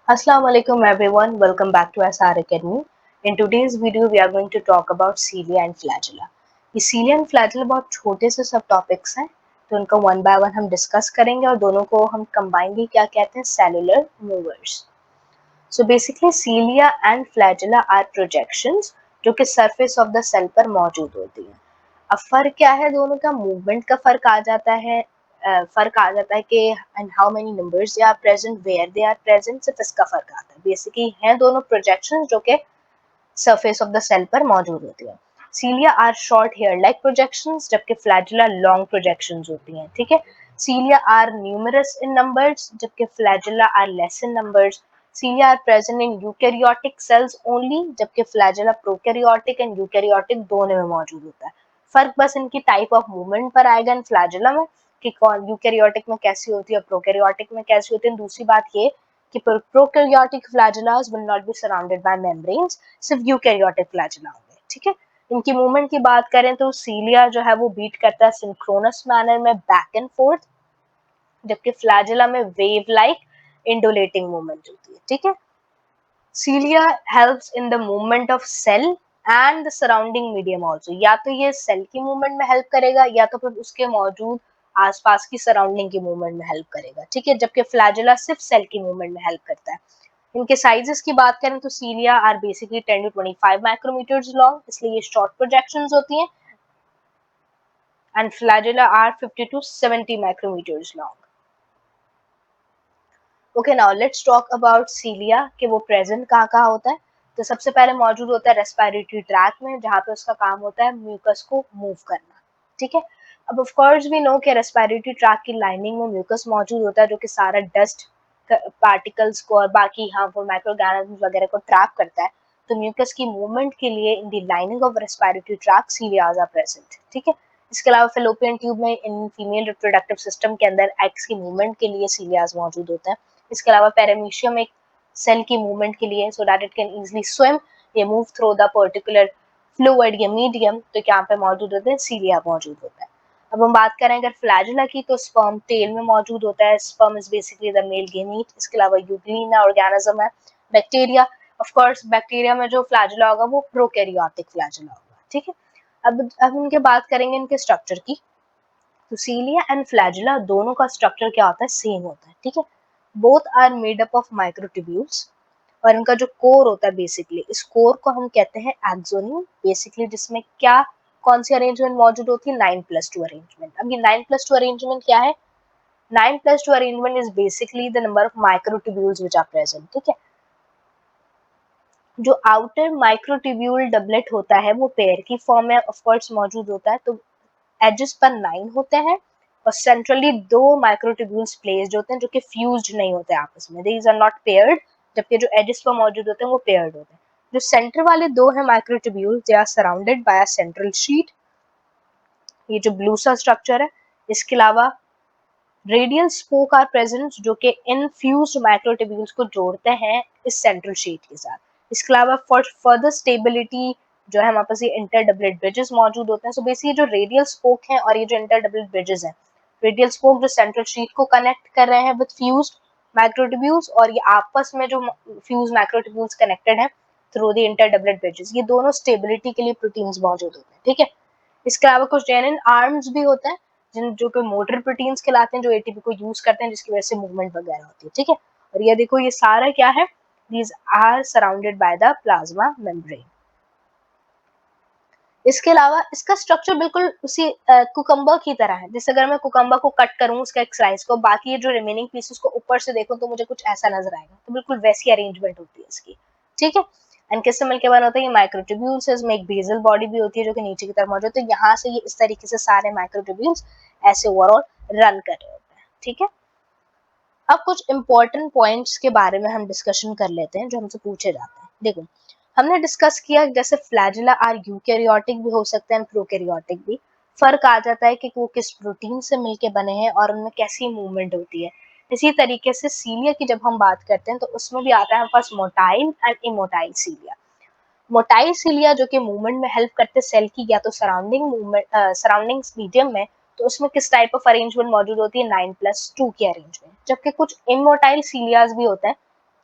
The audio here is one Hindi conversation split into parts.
Assalamu alaikum everyone, welcome back to SR Academy. In today's video we are going to talk about cilia and flagella. ये cilia and flagella बहुत छोटे से सब टॉपिक्स हैं, तो उनको वन बाय वन हम डिस्कस करेंगे और दोनों को हम कंबाइनली क्या कहते हैं, cellular movers. So basically cilia and flagella are projections जो कि सरफेस ऑफ द सेल पर मौजूद होती हैं. अब फर्क क्या है दोनों का, मूवमेंट का फर्क आ जाता है, फर्क आ जाता है कि and how many numbers they are present, where they are present, सिर्फ इसका फर्क आता है. बेसिकली हैं दोनों प्रोजेक्शंस जो कि सरफेस ऑफ द सेल पर मौजूद होती है. Cilia are short hair like projections, जबकि फ्लैजुला लॉन्ग प्रोजेक्शंस होती हैं. ठीक है. Cilia are numerous in numbers, जबकि flagella are less in numbers. Cilia are present in eukaryotic cells only, जबकि फ्लैजुला प्रोकैरियोटिक एंड यूकैरियोटिक दोनों में मौजूद होता है. फर्क बस इनकी टाइप ऑफ मूवमेंट पर आएगा इन फ्लैजुला में कि कौन यूकैरियोटिक में कैसी होती है, प्रोकैरियोटिक में कैसी होती है. दूसरी बात ये कि prokaryotic flagellas will not be surrounded by membranes, सिर्फ यूकैरियोटिक फ्लैजुला होंगे. ठीक है. इनकी मूवमेंट की बात करें तो सीलिया जो है वो बीट करता है सिंक्रोनस मैनर में बैक एंड फोर्थ, जबकि फ्लैजुला में वेव लाइक इंडोलेटिंग मूवमेंट होती है. ठीक है. Cilia helps in the movement of cell and the surrounding medium also. या तो ये सेल की मूवमेंट में हेल्प करेगा या तो फिर उसके मौजूद आसपास की सराउंडिंग की मूवमेंट में हेल्प करेगा. ठीक है. जबकि फ्लैजुला सिर्फ सेल की मूवमेंट में हेल्प करता है. इनके साइजेस की बात करें तो cilia are basically 10 to 25 micrometers long, इसलिए ये शॉर्ट प्रोजेक्शंस होती हैं, and flagella are 50 to 70 micrometers long. Okay, now let's talk about cilia कि वो प्रेजेंट कहाँ होता है. तो सबसे पहले मौजूद होता है रेस्पिरेटरी ट्रैक में, जहाँ पे उसका काम होता है म्यूकस को मूव करना. ठीक है. अब ऑफ कोर्स वी नो कि रेस्पिरेटरी ट्रैक की लाइनिंग में म्यूकस मौजूद होता है जो कि सारा डस्ट पार्टिकल्स को और बाकी हार्मफुल माइक्रोऑर्गेनिज्म्स वगैरह को ट्रैप करता है. तो म्यूकस की मूवमेंट के लिए in the lining of respiratory tract cilias are present. ठीक है. इसके अलावा फेलोपियन ट्यूब में इन फीमेल रिप्रोडक्टिव सिस्टम के अंदर एग्स की मूवमेंट के लिए सीलियाज मौजूद होते हैं. इसके अलावा पेरामीशियम एक सेल की मूवमेंट के लिए, so that it can easily swim या move through the particular fluid या मीडियम, तो यहाँ पे मौजूद होते हैं, सीलिया मौजूद होता है. अब हम बात करें अगर फ्लैजुला की, तो स्पर्म टेल में मौजूद होता है. Sperm is basically the male gamete. इसके अलावा यूग्लिना ऑर्गेनिज्म है. बैक्टीरिया, ऑफ कोर्स बैक्टीरिया में जो फ्लैजुला होगा वो प्रोकैरियोटिक फ्लैजुला होगा. ठीक है. अब इनके बात करेंगे इनके स्ट्रक्चर की. तो सीलिया एंड फ्लैजुला दोनों का स्ट्रक्चर क्या होता है, सेम होता है. ठीक है. Both are made up of microtubules, और इनका जो कोर होता है बेसिकली, इस कोर को हम कहते हैं एक्सोनियम. बेसिकली जिसमें क्या कौन सी अरेंजमेंट मौजूद होती है, 9+2 अरेंजमेंट. अब ये 9+2 अरेंजमेंट क्या है, 9+2 arrangement is basically the number of microtubules which are present. ठीक है. जो आउटर माइक्रोट्यूब्यूल डबलेट होता है वो पेयर की फॉर्म में ऑफ कोर्स मौजूद होता है. तो एजेस पर 9 होते हैं और सेंट्रली दो माइक्रोट्यूब्यूल्स प्लेस्ड होते हैं जो कि फ्यूज्ड नहीं होते आपस में, दीज आर नॉट पेयर्ड, जबकि जो एजेस पर मौजूद होते हैं वो पेयर्ड होते हैं. जो सेंटर वाले दो हैं microtubules, they are surrounded by a central sheet, ये जो ब्लू सा स्ट्रक्चर है. इसके अलावा रेडियल स्पोक आर प्रेजेंट जो कि इन फ्यूज्ड माइक्रोट्यूब्यूल्स को जोड़ते हैं इस सेंट्रल शीट के साथ. इसके अलावा फॉर फर्दर स्टेबिलिटी जो है हमारे पास ये इंटर डबलेट ब्रिजेस मौजूद होते हैं. सो बेसिकली जो रेडियल स्पोक है और ये जो इंटर डबलेट ब्रिजेस हैं, रेडियल स्पोक जो सेंट्रल शीट को कनेक्ट कर रहे हैं विद फ्यूज्ड माइक्रोट्यूब्यूल्स, और ये आपस में जो फ्यूज्ड माइक्रोट्यूब्यूल्स कनेक्टेड हैं through the inter doublet bridges, ये दोनों स्टेबिलिटी के लिए प्रोटीन्स मौजूद होते हैं. ठीक है. इसके अलावा कुछ जेनिन आर्म्स भी होते हैं जिन जो कि मोटर प्रोटीन्स कहलाते हैं, जो एटीपी को यूज करते हैं जिसकी वजह से मूवमेंट वगैरह होती है. ठीक है. और ये देखो ये सारा क्या है, these are surrounded by the plasma membrane. इसके अलावा इसका स्ट्रक्चर बिल्कुल उसी कुकम्बर की तरह है. जैसे अगर मैं कुकम्बर को कट करूं उसका एक स्लाइस को, बाकी ये जो रिमेनिंग पीसेस को ऊपर से देखूं तो मुझे कुछ ऐसा नजर आएगा. तो बिल्कुल वैसी अरेंजमेंट होती है इसकी. ठीक है. एंड किससे मिलकर बना होता है, ये माइक्रोट्यूब्यूल्स है. इसमें एक बेसल बॉडी भी होती है जो कि नीचे की तरफ मौजूद है. तो यहाँ से ये इस तरीके से सारे माइक्रोट्यूब्यूल्स ऐसे ओवरऑल रन कर रहे होते हैं. ठीक है. अब कुछ इंपॉर्टेंट पॉइंट्स के बारे में हम डिस्कशन कर लेते हैं जो हमसे पूछे जाते हैं. देखो, हमने डिस्कस किया जैसे फ्लैजुला आर यूकैरियोटिक भी हो सकते हैं, प्रोकैरियोटिक भी. फर्क आ जाता है कि वो किस प्रोटीन से मिलके बने हैं और उनमें कैसी मूवमेंट होती है. इसी तरीके से सीलिया की जब हम बात करते हैं तो उसमें भी आता है हमारे पास मोटाइल एंड इमोटाइल सीलिया. मोटाइल सीलिया जो कि मूवमेंट में हेल्प करते सेल की या तो सराउंडिंग मूवमेंट सराउंडिंग्स मीडियम में, तो उसमें किस टाइप ऑफ अरेंजमेंट मौजूद होती है, 9+2 की अरेंजमेंट. जबकि कुछ इमोटाइल सीलियाज भी होते हैं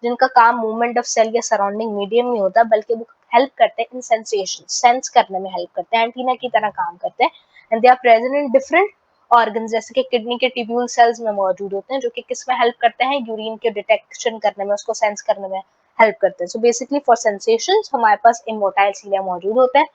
जिनका काम मूवमेंट ऑफ सेल या सराउंडिंग मीडियम में होता है, बल्कि वो हेल्प करते हैं इन सेंसेशन, सेंस करने में हेल्प करते हैं, एंटीना की तरह काम करते हैं। And they are present in different organ, जैसे कि किडनी के ट्यूब्यूल सेल्स में मौजूद होते हैं, जो कि किस में हेल्प करते हैं, यूरिन के डिटेक्शन करने में, उसको सेंस करने में हेल्प करते हैं। सो बेसिकली फॉर सेंसेशंस हमारे पास इमोटाइल सीलिया मौजूद होते हैं।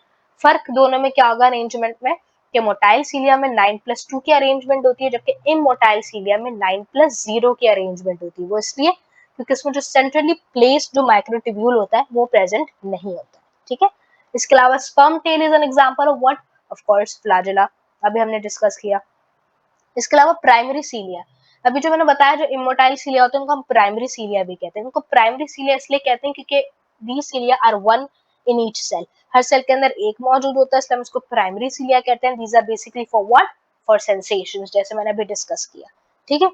फर्क दोनों में क्या होगा अरेंजमेंट में, कि मोटाइल सीलिया में 9+2 की अरेंजमेंट होती है, जबकि इमोटाइल सीलिया में 9+0 की अरेंजमेंट होती है। वो इसलिए क्योंकि इसमें जो सेंट्रली प्लेस्ड जो माइक्रोट्यूब्यूल होता है वो प्रेजेंट नहीं होता है। ठीक है, इसके अलावा sperm tail is an example of what, of course flagella, अभी हमने डिस्कस किया। इसके अलावा प्राइमरी सीलिया, अभी जो मैंने बताया जो इमोटाइल सीलिया होते हैं उनको हम प्राइमरी सीलिया भी कहते हैं। उनको प्राइमरी सीलिया इसलिए कहते हैं क्योंकि the cilia are one in each cell, हर सेल के अंदर एक मौजूद होता है, इसलिए हम इसको प्राइमरी सीलिया कहते हैं। These are basically for what, for sensations, जैसे मैंने अभी डिस्कस किया। ठीक है,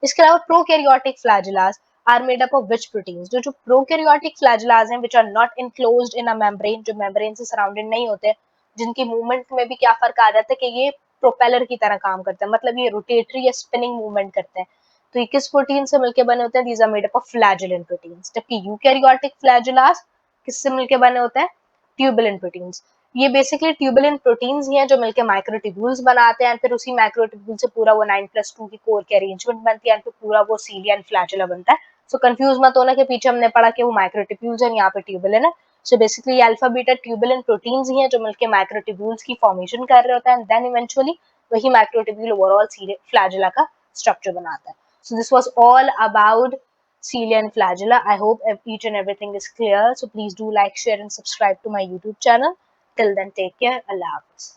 इसके अलावा prokaryotic flagellas are made up of which proteins, जो जो प्रोकैरियोटिक फ्लैजेलास हैं which are not enclosed in a membrane, जो मेम्ब्रेन से सराउंडेड नहीं होते, जिनकी मूवमेंट में भी क्या फर्क आ जाता है कि ये प्रोपेलर की तरह काम करते हैं, मतलब ये रोटेटरी या स्पिनिंग मूवमेंट करते हैं। तो ये किस प्रोटीन से मिलकर बने होते हैं, these are made up of flagellin proteins. जबकि यूकैरियोटिक फ्लैजेलास किससे मिलकर बने होते हैं, ट्यूबुलिन प्रोटीन्स। ये बेसिकली ट्यूबुलिन प्रोटीन्स ही हैं जो मिलकर माइक्रोट्यूब्यूल्स बनाते हैं, फिर उसी माइक्रोट्यूब्यूल से पूरा वो 9+2 की कोर की अरेंजमेंट बनती है, फिर पूरा वो सीलिया एंड फ्लैजेला बनता है। सो कंफ्यूज मत होना कि पीछे हमने पढ़ा कि वो माइक्रोट्यूब्यूल्स हैं, यहाँ पे ट्यूबुलिन है। So basically alpha beta tubulin proteins ही हैं जो मिलकर माइक्रोट्यूब्यूल्स की फॉर्मेशन कर रहे होते हैं, एंड देन इवेंचुअली वही माइक्रोट्यूब्यूल ओवरऑल फ्लैजेला का स्ट्रक्चर बनाता है। So this was all about cilia and flagella. I hope each and everything is clear. So please do like, share and subscribe to my YouTube channel. Till then, take care. Allah Hafiz.